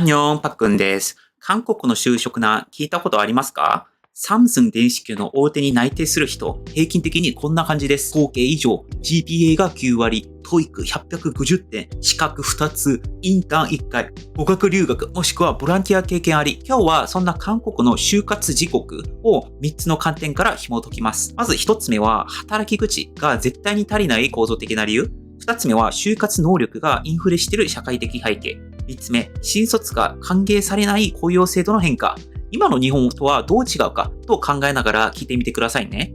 アンニョン、パックンです。韓国の就職難、聞いたことありますか？サムスン電子級の大手に内定する人、平均的にこんな感じです。合計以上、GPA が9割、TOEIC150 点、資格2つ、インターン1回、語学留学もしくはボランティア経験あり。今日はそんな韓国の就活時刻を3つの観点から紐解きます。まず1つ目は、働き口が絶対に足りない構造的な理由。2つ目は、就活能力がインフレしている社会的背景。3つ目、新卒が歓迎されない雇用制度の変化。今の日本とはどう違うかと考えながら聞いてみてくださいね。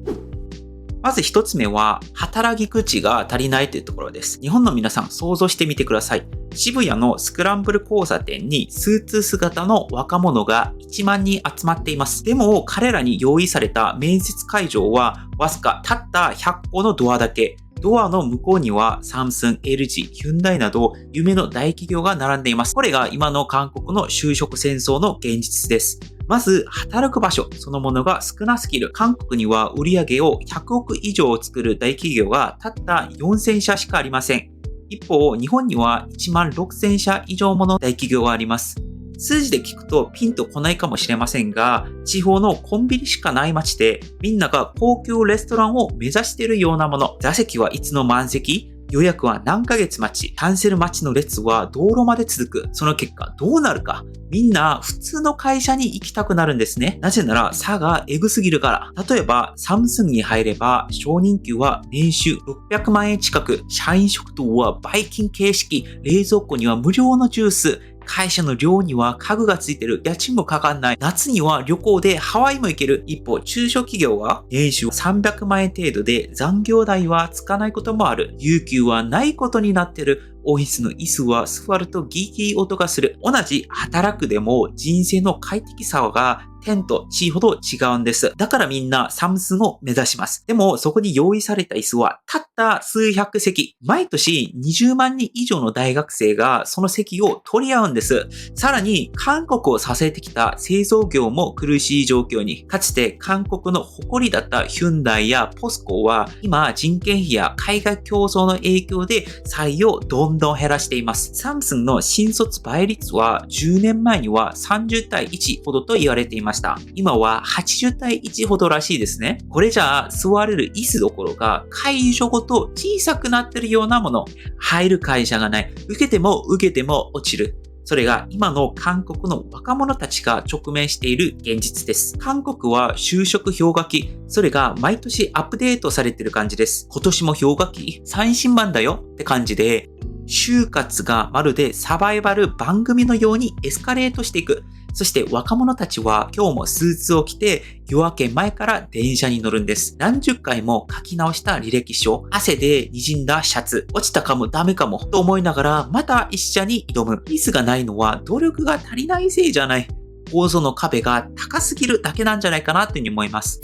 まず1つ目は、働き口が足りないというところです。日本の皆さん想像してみてください。渋谷のスクランブル交差点にスーツ姿の若者が1万人集まっています。でも彼らに用意された面接会場はわずかたった100個のドアだけ。ドアの向こうにはサムスン、LG、ヒュンダイなど夢の大企業が並んでいます。これが今の韓国の就職戦争の現実です。まず、働く場所そのものが少なすぎる。韓国には売上を100億以上作る大企業がたった4000社しかありません。一方、日本には1万6000社以上もの大企業があります。数字で聞くとピンとこないかもしれませんが、地方のコンビニしかない街でみんなが高級レストランを目指しているようなもの。座席はいつの満席？予約は何ヶ月待ち、キャンセル待ちの列は道路まで続く。その結果どうなるか。みんな普通の会社に行きたくなるんですね。なぜなら差がエグすぎるから。例えばサムスンに入れば少人数は年収600万円近く、社員食堂はバイキン形式、冷蔵庫には無料のジュース、会社の寮には家具がついてる。家賃もかかんない。夏には旅行でハワイも行ける。一方、中小企業は年収300万円程度で残業代はつかないこともある。有給はないことになってる。オフィスの椅子は座るとギーギー音がする。同じ働くでも人生の快適さが天と地ほど違うんです。だからみんなサムスンを目指します。でもそこに用意された椅子はたった数百席。毎年20万人以上の大学生がその席を取り合うんです。さらに韓国を支えてきた製造業も苦しい状況に。かつて韓国の誇りだったヒュンダイやポスコは今人件費や海外競争の影響で採用をどんどん減らしています。サムスンの新卒倍率は10年前には30対1ほどと言われていました。今は80対1ほどらしいですね。これじゃあ座れる椅子どころか会場ごと小さくなってるようなもの。入る会社がない。受けても落ちる。それが今の韓国の若者たちが直面している現実です。韓国は就職氷河期。それが毎年アップデートされている感じです。今年も氷河期？最新版だよって感じで、就活がまるでサバイバル番組のようにエスカレートしていく。そして若者たちは今日もスーツを着て夜明け前から電車に乗るんです。何十回も書き直した履歴書、汗で滲んだシャツ、落ちたかもダメかもと思いながらまた一社に挑む。ミスがないのは努力が足りないせいじゃない。構造の壁が高すぎるだけなんじゃないかなというふうに思います。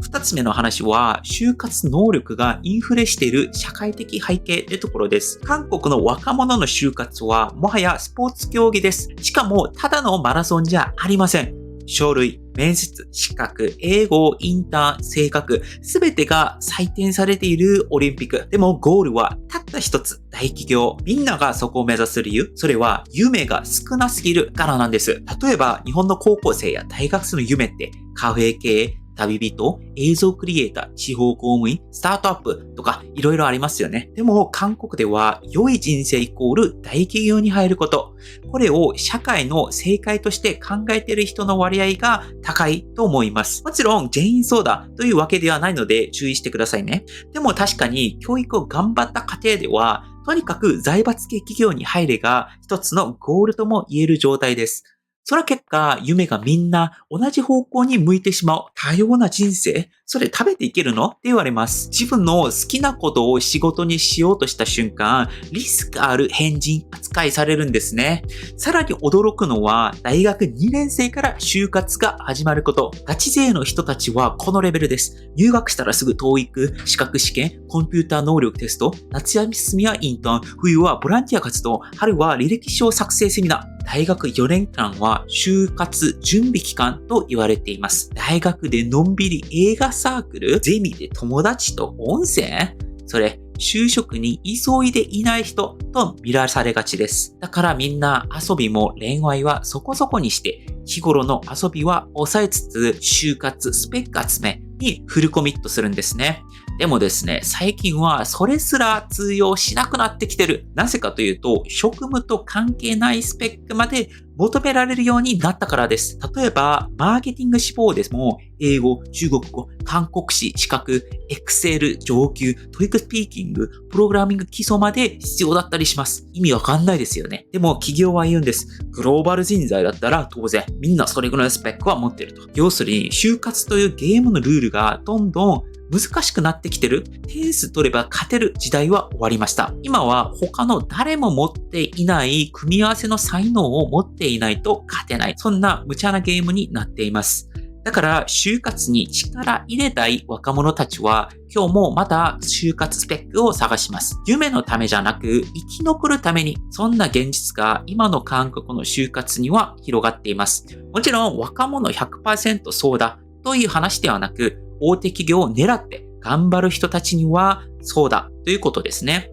二つ目の話は、就活能力がインフレしている社会的背景というところです。韓国の若者の就活はもはやスポーツ競技です。しかもただのマラソンじゃありません。書類、面接、資格、英語、インターン、性格、すべてが採点されているオリンピック。でもゴールはたった一つ、大企業。みんながそこを目指す理由、それは夢が少なすぎるからなんです。例えば日本の高校生や大学生の夢ってカフェ系、旅人、映像クリエイター、地方公務員、スタートアップとかいろいろありますよね。でも韓国では良い人生イコール大企業に入ること。これを社会の正解として考えている人の割合が高いと思います。もちろん全員そうだというわけではないので注意してくださいね。でも確かに教育を頑張った家庭ではとにかく財閥系企業に入れが一つのゴールとも言える状態です。その結果、夢がみんな同じ方向に向いてしまう。多様な人生？それ食べていけるの？って言われます。自分の好きなことを仕事にしようとした瞬間、リスクある変人扱いされるんですね。さらに驚くのは、大学2年生から就活が始まること。ガチ勢の人たちはこのレベルです。入学したらすぐ TOEIC、資格試験、コンピューター能力テスト、夏休みはインターン、冬はボランティア活動、春は履歴書作成セミナー。大学4年間は就活準備期間と言われています。大学でのんびり映画サークル、ゼミで友達と温泉？それ就職に急いでいない人と見らされがちです。だからみんな遊びも恋愛はそこそこにして、日頃の遊びは抑えつつ、就活スペック集めにフルコミットするんですね。でもですね、最近はそれすら通用しなくなってきてる。なぜかというと、職務と関係ないスペックまで求められるようになったからです。例えば、マーケティング志望でも、英語、中国語、韓国史、資格、Excel、上級、TOEICスピーキング、プログラミング基礎まで必要だったりします。意味わかんないですよね。でも企業は言うんです。グローバル人材だったら当然、みんなそれぐらいのスペックは持ってると。要するに、就活というゲームのルールがどんどん難しくなってきてる。点数取れば勝てる時代は終わりました。今は他の誰も持っていない組み合わせの才能を持っていないと勝てない。そんな無茶なゲームになっています。だから就活に力入れたい若者たちは今日もまた就活スペックを探します。夢のためじゃなく生き残るために、そんな現実が今の韓国の就活には広がっています。もちろん若者 100% そうだという話ではなく、大手企業を狙って頑張る人たちにはそうだということですね。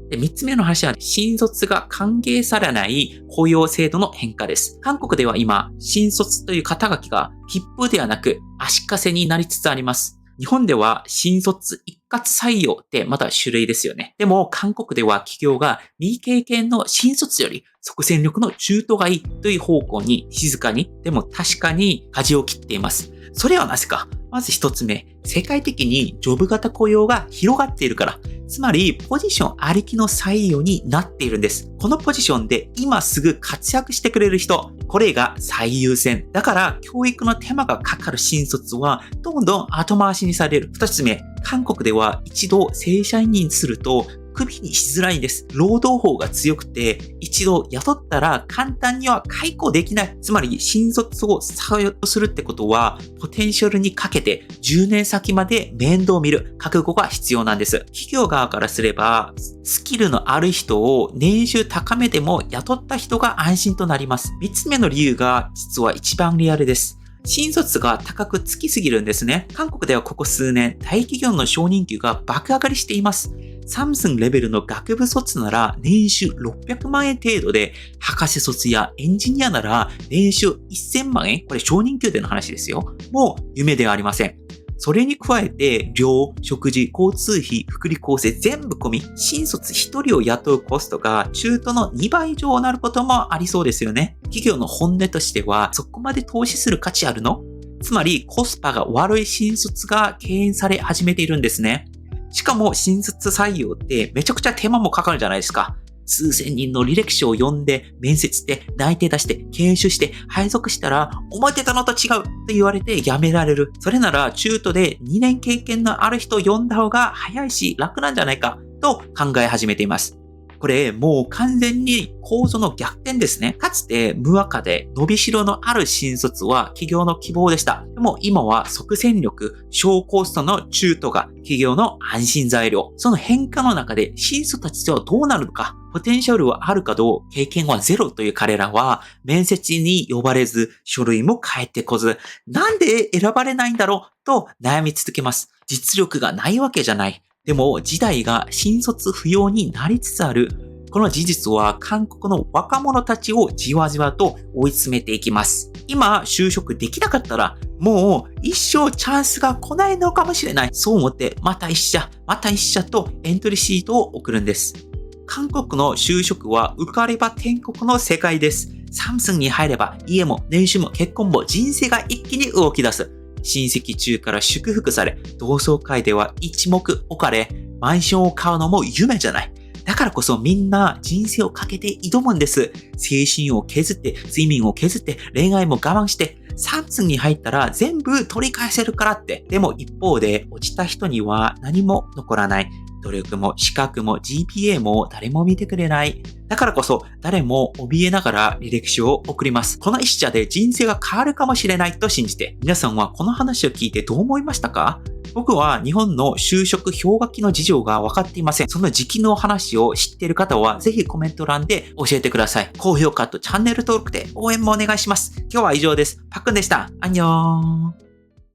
で、3つ目の話は、新卒が歓迎されない雇用制度の変化です。韓国では今、新卒という肩書きが切符ではなく足かせになりつつあります。日本では新卒一括採用ってまだ種類ですよね。でも韓国では企業が未経験の新卒より即戦力の中途がいいという方向に静かに、でも確かに舵を切っています。それはなぜか。まず一つ目、世界的にジョブ型雇用が広がっているから。つまり、ポジションありきの採用になっているんです。このポジションで今すぐ活躍してくれる人、これが最優先。だから、教育の手間がかかる新卒は、どんどん後回しにされる。二つ目、韓国では一度正社員にすると、クビにしづらいんです。労働法が強くて、一度雇ったら簡単には解雇できない。つまり、新卒を採用するってことは、ポテンシャルにかけて10年先まで面倒を見る覚悟が必要なんです。企業側からすれば、スキルのある人を年収高めでも雇った人が安心となります。3つ目の理由が実は一番リアルです。新卒が高くつきすぎるんですね。韓国ではここ数年、大企業の承認給が爆上がりしています。サムスンレベルの学部卒なら年収600万円程度で、博士卒やエンジニアなら年収1000万円、これ承認給での話ですよ。もう夢ではありません。それに加えて、寮、食事、交通費、福利厚生全部込み、新卒1人を雇うコストが中途の2倍以上になることもありそうですよね。企業の本音としては、そこまで投資する価値あるの？つまり、コスパが悪い新卒が敬遠され始めているんですね。しかも、新卒採用ってめちゃくちゃ手間もかかるじゃないですか。数千人の履歴書を読んで、面接して、内定出して、研修して、配属したら、思ってたのと違うって言われて辞められる。それなら中途で2年経験のある人を呼んだ方が早いし楽なんじゃないかと考え始めています。これもう完全に構造の逆転ですね。かつて無若で伸びしろのある新卒は企業の希望でした。でも今は即戦力、小コストの中途が企業の安心材料。その変化の中で新卒たちとはどうなるのか。ポテンシャルはあるかどう、経験はゼロという彼らは面接に呼ばれず、書類も返ってこず、なんで選ばれないんだろうと悩み続けます。実力がないわけじゃない。でも時代が新卒不要になりつつある。この事実は韓国の若者たちをじわじわと追い詰めていきます。今就職できなかったらもう一生チャンスが来ないのかもしれない。そう思ってまた一社とエントリーシートを送るんです。韓国の就職は受かれば天国の世界です。サムスンに入れば家も年収も結婚も人生が一気に動き出す。親戚中から祝福され、同窓会では一目置かれ、マンションを買うのも夢じゃない。だからこそみんな人生をかけて挑むんです。精神を削って、睡眠を削って、恋愛も我慢して、サムスンに入ったら全部取り返せるからって。でも一方で落ちた人には何も残らない。努力も資格も GPA も誰も見てくれない。だからこそ誰も怯えながら履歴書を送ります。この一社で人生が変わるかもしれないと信じて、皆さんはこの話を聞いてどう思いましたか？僕は日本の就職氷河期の事情が分かっていません。その時期の話を知っている方はぜひコメント欄で教えてください。高評価とチャンネル登録で応援もお願いします。今日は以上です。パックンでした。アンニョン。